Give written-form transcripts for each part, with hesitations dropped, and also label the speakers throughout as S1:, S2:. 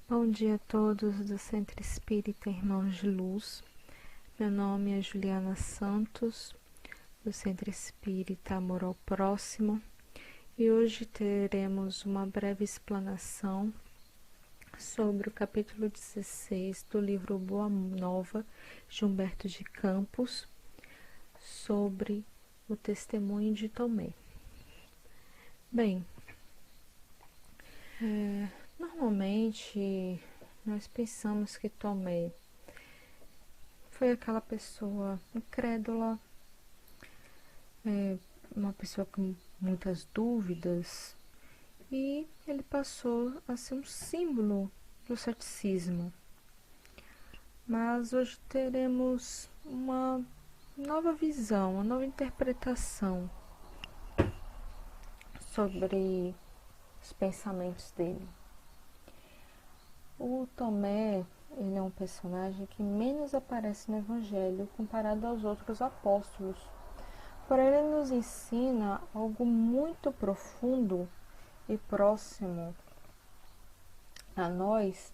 S1: Bom dia a todos do Centro Espírita Irmãos de Luz. Meu nome é Juliana Santos, do Centro Espírita Amor ao Próximo, e hoje teremos uma breve explanação sobre o capítulo 16 do livro Boa Nova, de Humberto de Campos, sobre o testemunho de Tomé. Bem, normalmente nós pensamos que Tomé foi aquela pessoa incrédula, uma pessoa com muitas dúvidas, e ele passou a ser um símbolo do ceticismo. Mas hoje teremos uma nova visão, uma nova interpretação sobre os pensamentos dele. O Tomé, ele é um personagem que menos aparece no Evangelho comparado aos outros apóstolos. Porém, ele nos ensina algo muito profundo e próximo a nós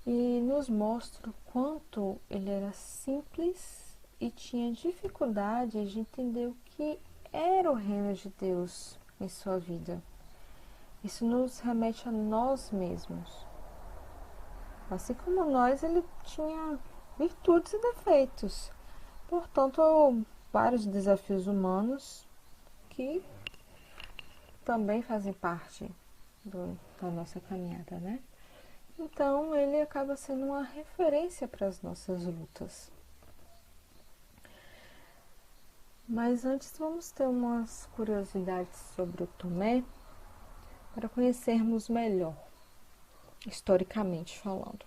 S1: e nos mostra o quanto ele era simples e tinha dificuldade de entender o que era o reino de Deus em sua vida. Isso nos remete a nós mesmos. Assim como nós, ele tinha virtudes e defeitos. Portanto, vários desafios humanos que também fazem parte da nossa caminhada, né? Então, ele acaba sendo uma referência para as nossas lutas. Mas antes, vamos ter umas curiosidades sobre o Tomé para conhecermos melhor, historicamente falando.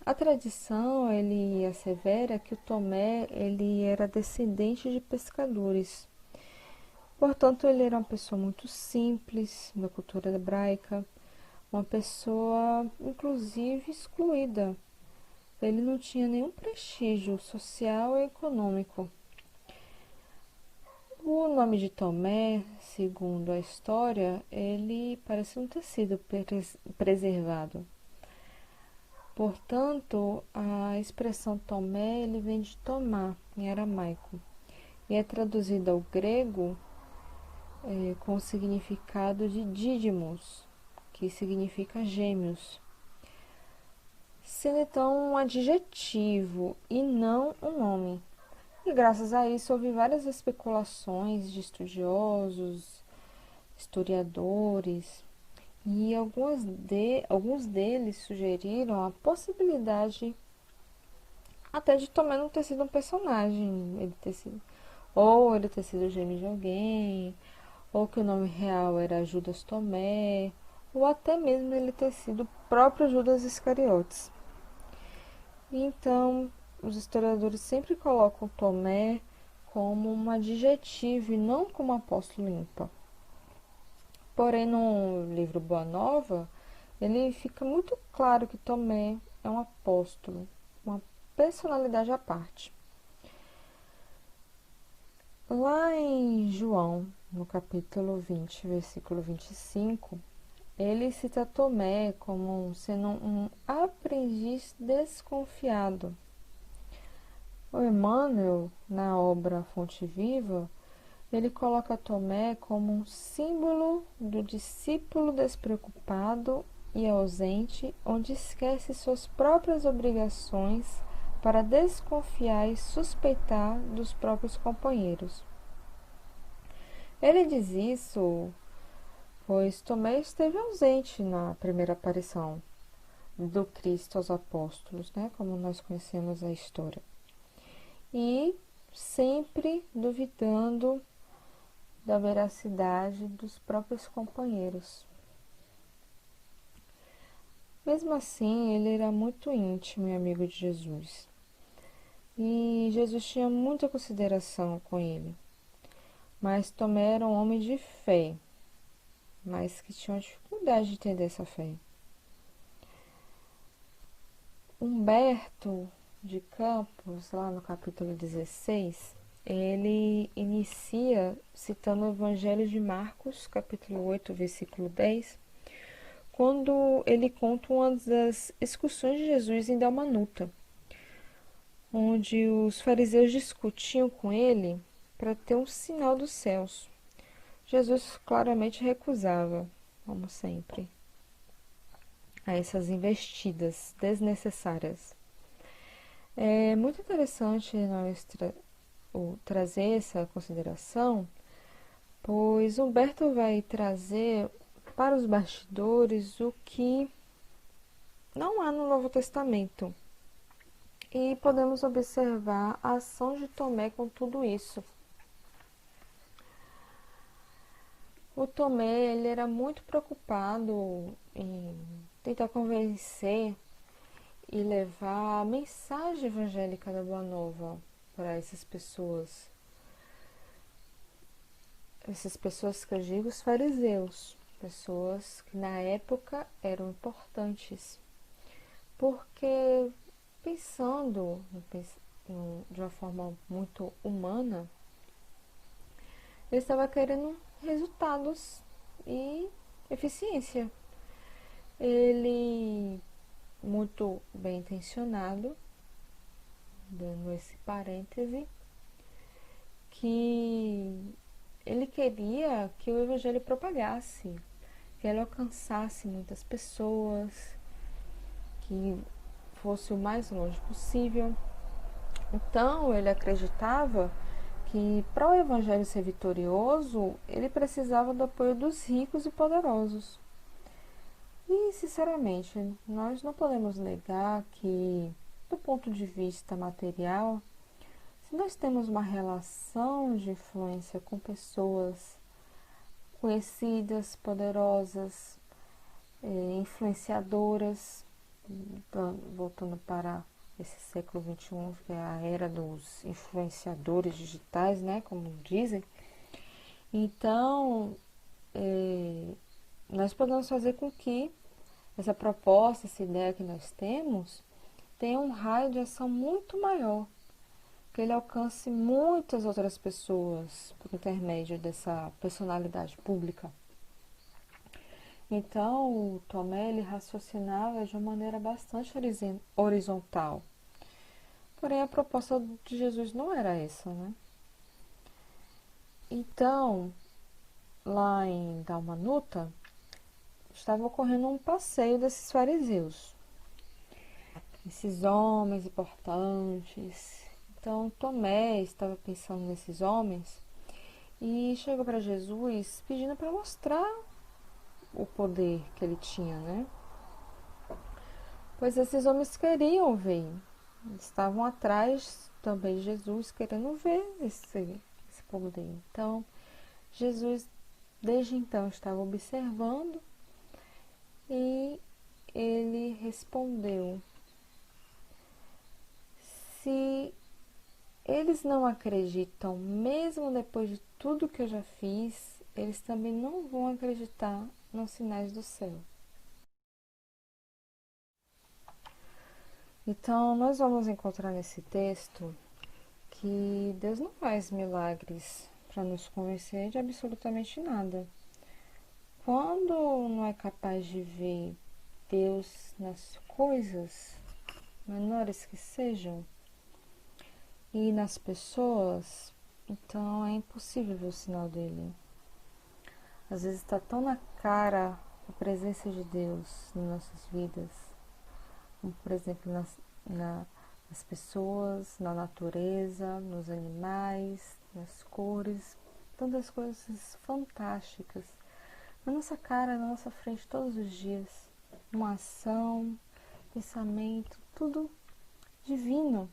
S1: A tradição, ele assevera que o Tomé, ele era descendente de pescadores. Portanto, ele era uma pessoa muito simples da cultura hebraica, uma pessoa, inclusive, excluída. Ele não tinha nenhum prestígio social e econômico. O nome de Tomé, segundo a história, ele parece não ter sido preservado. Portanto, a expressão Tomé, ele vem de Tomá, em aramaico, e é traduzida ao grego com o significado de Dídimos, que significa gêmeos, sendo então um adjetivo e não um nome. E graças a isso houve várias especulações de estudiosos, historiadores, e alguns deles sugeriram a possibilidade até de Tomé não ter sido um personagem, ele ter sido gêmeo de alguém, ou que o nome real era Judas Tomé, ou até mesmo ele ter sido o próprio Judas Iscariotes. Então, os historiadores sempre colocam Tomé como um adjetivo e não como apóstolo ímpar. Porém, no livro Boa Nova, ele fica muito claro que Tomé é um apóstolo, uma personalidade à parte. Lá em João, no capítulo 20, versículo 25, ele cita Tomé como sendo um aprendiz desconfiado. O Emmanuel, na obra Fonte Viva, ele coloca Tomé como um símbolo do discípulo despreocupado e ausente, onde esquece suas próprias obrigações para desconfiar e suspeitar dos próprios companheiros. Ele diz isso pois Tomé esteve ausente na primeira aparição do Cristo aos apóstolos, né, como nós conhecemos a história, e sempre duvidando da veracidade dos próprios companheiros. Mesmo assim, ele era muito íntimo e amigo de Jesus, e Jesus tinha muita consideração com ele. Mas Tomé era um homem de fé, mas que tinha uma dificuldade de entender essa fé. Humberto de Campos, lá no capítulo 16, ele inicia citando o Evangelho de Marcos, capítulo 8, versículo 10, quando ele conta uma das excursões de Jesus em Dalmanuta, onde os fariseus discutiam com ele para ter um sinal dos céus. Jesus claramente recusava, como sempre, a essas investidas desnecessárias. É muito interessante nós trazer essa consideração, pois Humberto vai trazer para os bastidores o que não há no Novo Testamento. E podemos observar a ação de Tomé com tudo isso. O Tomé, ele era muito preocupado em tentar convencer e levar a mensagem evangélica da Boa Nova para essas pessoas. Essas pessoas que eu digo, os fariseus, pessoas que na época eram importantes. Porque pensando de uma forma muito humana, ele estava querendo resultados e eficiência. Ele, muito bem intencionado, dando esse parêntese, que ele queria que o evangelho propagasse, que ele alcançasse muitas pessoas, que fosse o mais longe possível. Então ele acreditava que para o evangelho ser vitorioso, ele precisava do apoio dos ricos e poderosos. E, sinceramente, nós não podemos negar que, do ponto de vista material, se nós temos uma relação de influência com pessoas conhecidas, poderosas, influenciadoras, voltando para esse século XXI, que é a era dos influenciadores digitais, né, como dizem. Então, nós podemos fazer com que essa proposta, essa ideia que nós temos, tenha um raio de ação muito maior, que ele alcance muitas outras pessoas por intermédio dessa personalidade pública. Então, o Tomé, ele raciocinava de uma maneira bastante horizontal. Porém, a proposta de Jesus não era essa, né? Então, lá em Dalmanuta, estava ocorrendo um passeio desses fariseus, esses homens importantes. Então, Tomé estava pensando nesses homens e chegou para Jesus pedindo para mostrar o poder que ele tinha, né? Pois esses homens queriam ver, estavam atrás também de Jesus, querendo ver esse poder. Então, Jesus, desde então, estava observando e ele respondeu: se eles não acreditam, mesmo depois de tudo que eu já fiz, eles também não vão acreditar nos sinais do céu. Então, nós vamos encontrar nesse texto que Deus não faz milagres para nos convencer de absolutamente nada. Quando não é capaz de ver Deus nas coisas, menores que sejam, e nas pessoas, então é impossível ver o sinal dele. Às vezes está tão na cara a presença de Deus nas nossas vidas, como por exemplo nas pessoas, na natureza, nos animais, nas cores, tantas coisas fantásticas na nossa cara, na nossa frente todos os dias. Uma ação, pensamento, tudo divino.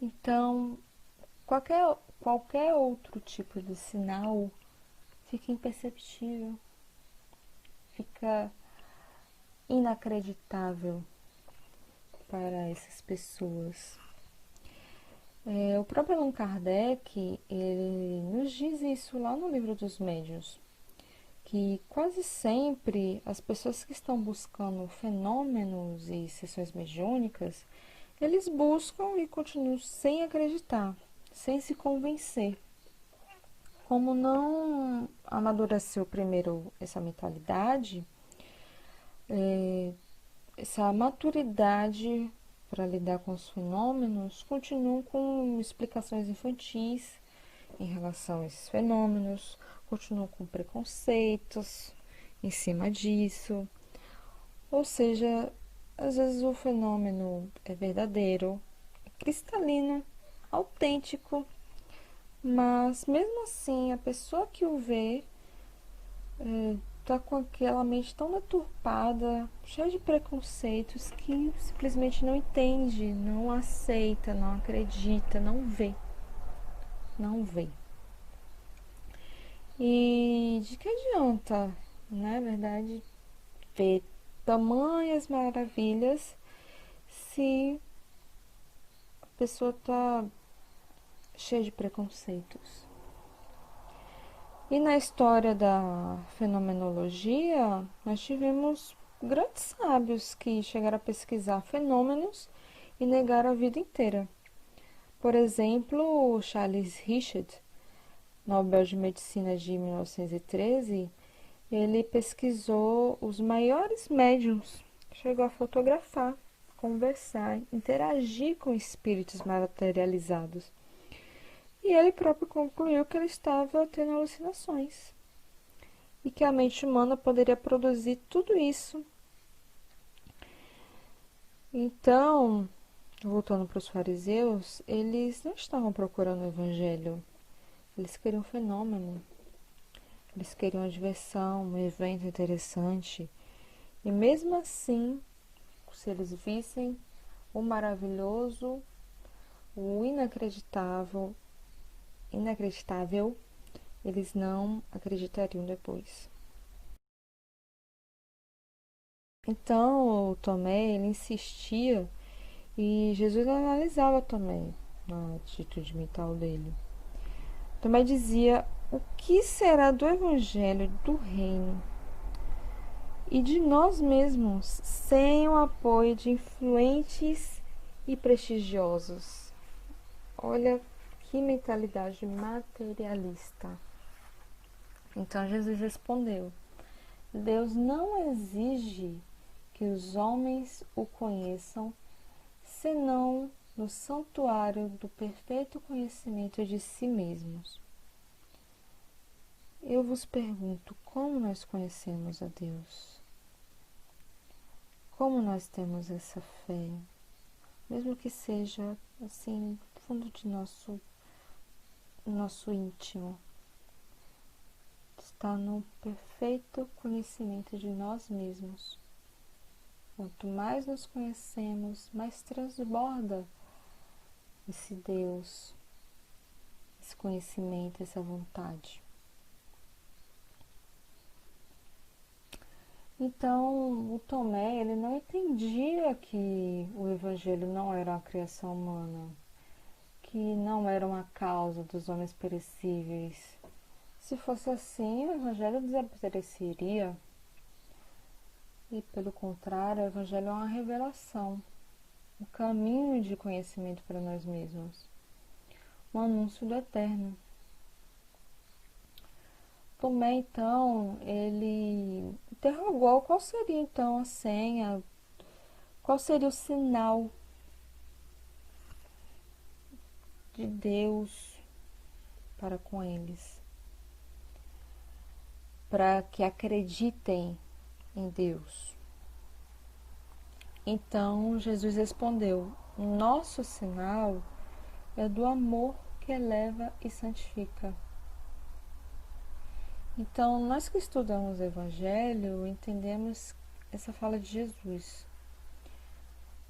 S1: Então, qualquer outro tipo de sinal fica imperceptível, fica inacreditável para essas pessoas. O próprio Allan Kardec, ele nos diz isso lá no Livro dos Médiuns, que quase sempre as pessoas que estão buscando fenômenos e sessões mediúnicas, eles buscam e continuam sem acreditar, sem se convencer. Como não amadureceu primeiro essa mentalidade, essa maturidade para lidar com os fenômenos continuam com explicações infantis em relação a esses fenômenos, continuam com preconceitos em cima disso. Ou seja, às vezes o fenômeno é verdadeiro, é cristalino, autêntico, mas mesmo assim a pessoa que o vê tá com aquela mente tão deturpada, cheia de preconceitos, que simplesmente não entende, não aceita, não acredita, não vê. Não vê. E de que adianta, na verdade, ver tamanhas maravilhas se a pessoa tá cheia de preconceitos? E na história da fenomenologia, nós tivemos grandes sábios que chegaram a pesquisar fenômenos e negaram a vida inteira. Por exemplo, Charles Richard, Nobel de Medicina de 1913, ele pesquisou os maiores médiums, chegou a fotografar, conversar, interagir com espíritos materializados. E ele próprio concluiu que ele estava tendo alucinações e que a mente humana poderia produzir tudo isso. Então, voltando para os fariseus, eles não estavam procurando o evangelho, eles queriam um fenômeno, eles queriam uma diversão, um evento interessante. E mesmo assim, se eles vissem o maravilhoso, o inacreditável, eles não acreditariam depois. Então, o Tomé, ele insistia e Jesus analisava Tomé na atitude mental dele. Tomé dizia: o que será do evangelho do reino e de nós mesmos sem o apoio de influentes e prestigiosos? Olha que mentalidade materialista. Então Jesus respondeu: Deus não exige que os homens o conheçam, senão no santuário do perfeito conhecimento de si mesmos. Eu vos pergunto, como nós conhecemos a Deus? Como nós temos essa fé? Mesmo que seja assim, no fundo de nosso íntimo. Está no perfeito conhecimento de nós mesmos. Quanto mais nos conhecemos, mais transborda esse Deus, esse conhecimento, essa vontade. Então, o Tomé, ele não entendia que o Evangelho não era uma criação humana, que não era uma causa dos homens perecíveis. Se fosse assim, o Evangelho desapareceria. E, pelo contrário, o Evangelho é uma revelação, um caminho de conhecimento para nós mesmos, um anúncio do eterno. Tomé, então, ele interrogou qual seria, então, a senha, qual seria o sinal de Deus para com eles, para que acreditem em Deus. Então, Jesus respondeu: nosso sinal é do amor que eleva e santifica. Então, nós que estudamos o Evangelho, entendemos essa fala de Jesus.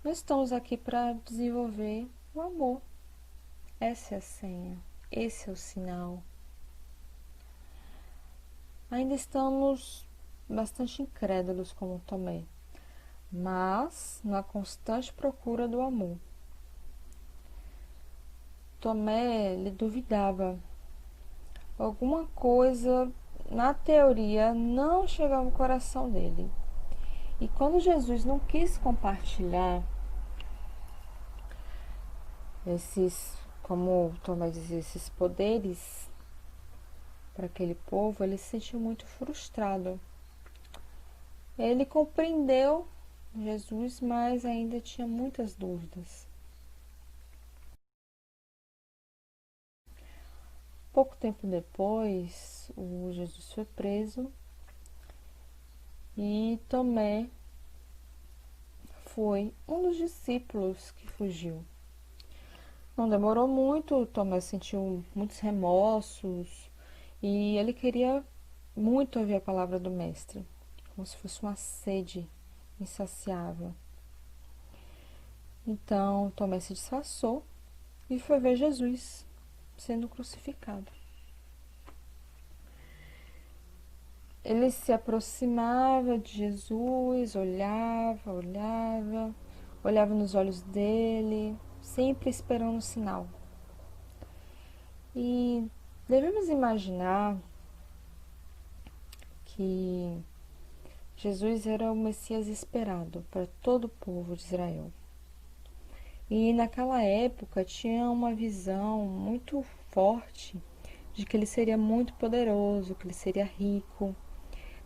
S1: Nós estamos aqui para desenvolver o amor. Essa é a senha, esse é o sinal. Ainda estamos bastante incrédulos como Tomé, mas na constante procura do amor. Tomé, ele duvidava. Alguma coisa na teoria não chegava ao coração dele. E quando Jesus não quis compartilhar esses, como Tomé dizia, esses poderes para aquele povo, ele se sentiu muito frustrado. Ele compreendeu Jesus, mas ainda tinha muitas dúvidas. Pouco tempo depois, o Jesus foi preso e Tomé foi um dos discípulos que fugiu. Não demorou muito, Tomé sentiu muitos remorsos e ele queria muito ouvir a palavra do Mestre, como se fosse uma sede insaciável. Então Tomé se disfarçou e foi ver Jesus sendo crucificado. Ele se aproximava de Jesus, olhava nos olhos dele, sempre esperando um sinal. E devemos imaginar que Jesus era o Messias esperado para todo o povo de Israel. E naquela época tinha uma visão muito forte de que ele seria muito poderoso, que ele seria rico.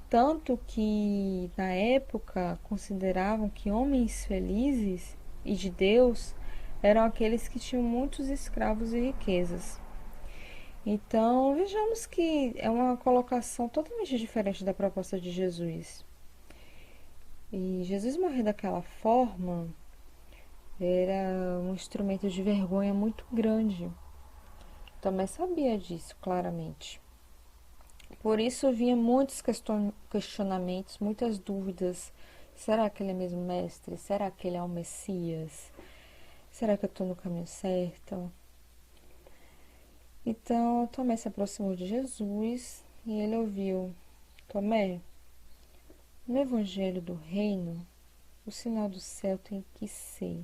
S1: Tanto que na época consideravam que homens felizes e de Deus eram aqueles que tinham muitos escravos e riquezas. Então vejamos que é uma colocação totalmente diferente da proposta de Jesus. E Jesus morrer daquela forma era um instrumento de vergonha muito grande. Tomé sabia disso claramente. Por isso vinha muitos questionamentos, muitas dúvidas. Será que ele é mesmo mestre? Será que ele é o Messias? Será que eu estou no caminho certo? Então Tomé se aproximou de Jesus e ele ouviu: Tomé, no Evangelho do Reino, o sinal do céu tem que ser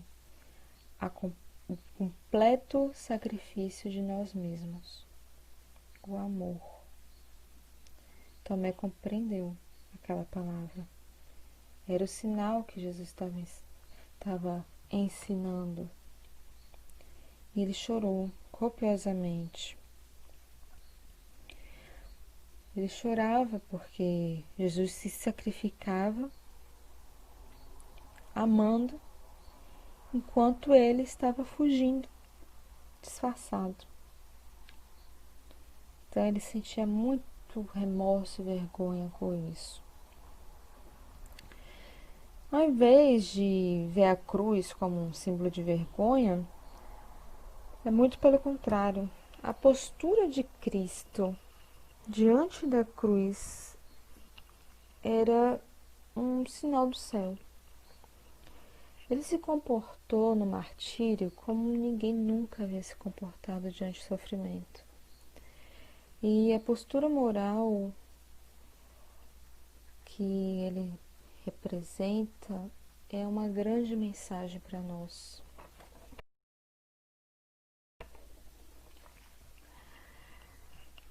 S1: o completo sacrifício de nós mesmos, o amor. Tomé compreendeu aquela palavra. Era o sinal que Jesus estava ensinando. E ele chorou copiosamente. Ele chorava porque Jesus se sacrificava, amando, enquanto ele estava fugindo, disfarçado. Então ele sentia muito remorso e vergonha com isso. Ao invés de ver a cruz como um símbolo de vergonha, é muito pelo contrário. A postura de Cristo diante da cruz era um sinal do céu. Ele se comportou no martírio como ninguém nunca havia se comportado diante do sofrimento. E a postura moral que ele representa é uma grande mensagem para nós.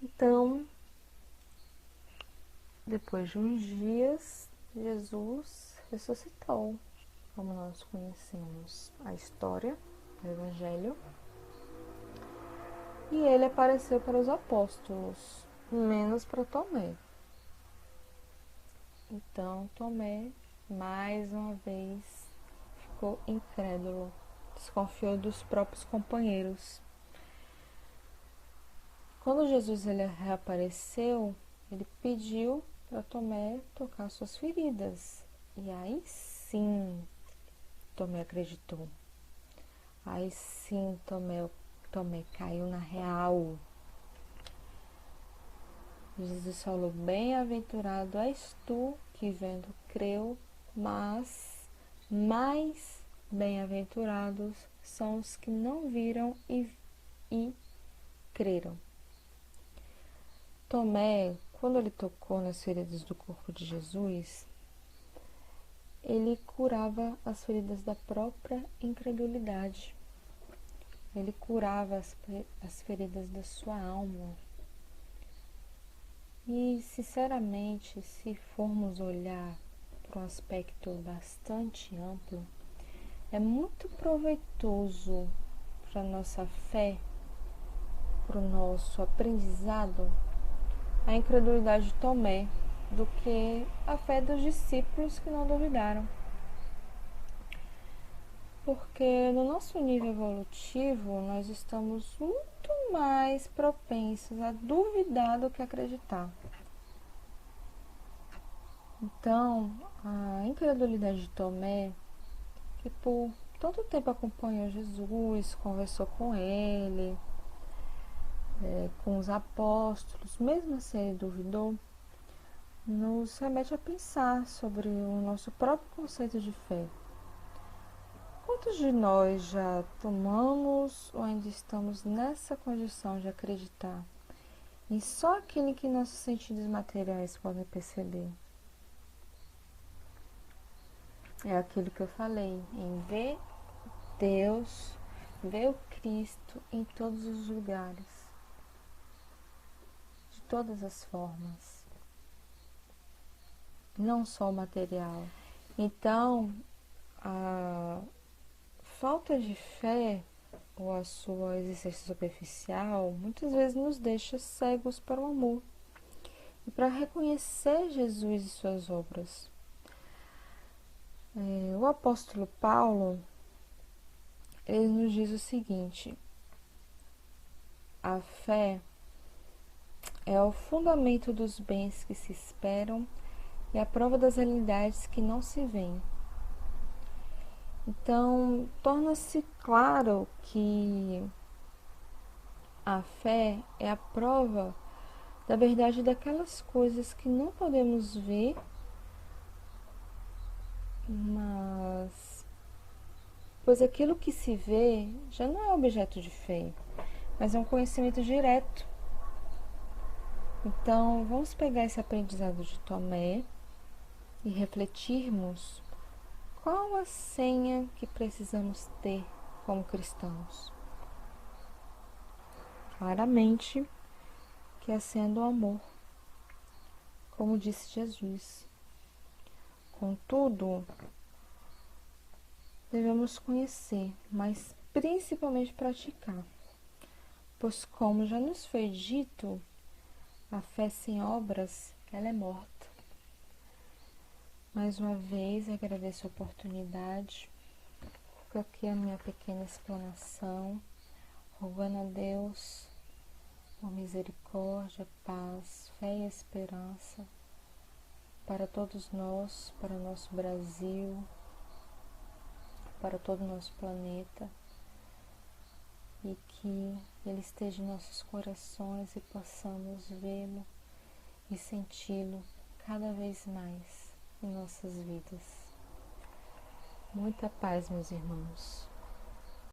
S1: Então, depois de uns dias, Jesus ressuscitou, como nós conhecemos a história do Evangelho. E ele apareceu para os apóstolos, menos para Tomé. Então Tomé, mais uma vez, ficou incrédulo, desconfiou dos próprios companheiros. Quando Jesus ele reapareceu, ele pediu para Tomé tocar suas feridas. E aí sim, Tomé acreditou. Aí sim, Tomé caiu na real. Jesus falou: bem-aventurado és tu que vendo creu, mas mais bem-aventurados são os que não viram e creram. Tomé, quando ele tocou nas feridas do corpo de Jesus, ele curava as feridas da própria incredulidade. Ele curava as feridas da sua alma. E, sinceramente, se formos olhar para um aspecto bastante amplo, é muito proveitoso para a nossa fé, para o nosso aprendizado, a incredulidade de Tomé do que a fé dos discípulos que não duvidaram. Porque no nosso nível evolutivo, nós estamos muito mais propensos a duvidar do que acreditar. Então, a incredulidade de Tomé, que por todo tempo acompanhou Jesus, conversou com ele, com os apóstolos, mesmo assim ele duvidou, nos remete a pensar sobre o nosso próprio conceito de fé. Quantos de nós já tomamos ou ainda estamos nessa condição de acreditar em só aquilo que nossos sentidos materiais podem perceber? É aquilo que eu falei, em ver Deus, ver o Cristo em todos os lugares, de todas as formas, não só o material. Então, a falta de fé ou a sua existência superficial muitas vezes nos deixa cegos para o amor e para reconhecer Jesus e suas obras. O apóstolo Paulo, ele nos diz o seguinte: a fé é o fundamento dos bens que se esperam e a prova das realidades que não se veem. Então, torna-se claro que a fé é a prova da verdade daquelas coisas que não podemos ver, mas pois aquilo que se vê já não é objeto de fé, mas é um conhecimento direto. Então, vamos pegar esse aprendizado de Tomé e refletirmos qual a senha que precisamos ter como cristãos. Claramente que é a senha do amor, como disse Jesus. Contudo, devemos conhecer, mas principalmente praticar, pois como já nos foi dito, a fé sem obras, ela é morta. Mais uma vez, agradeço a oportunidade, fico aqui a minha pequena explanação, rogando a Deus por misericórdia, paz, fé e esperança para todos nós, para o nosso Brasil, para todo o nosso planeta, e que Ele esteja em nossos corações e possamos vê-lo e senti-lo cada vez mais em nossas vidas. Muita paz, meus irmãos.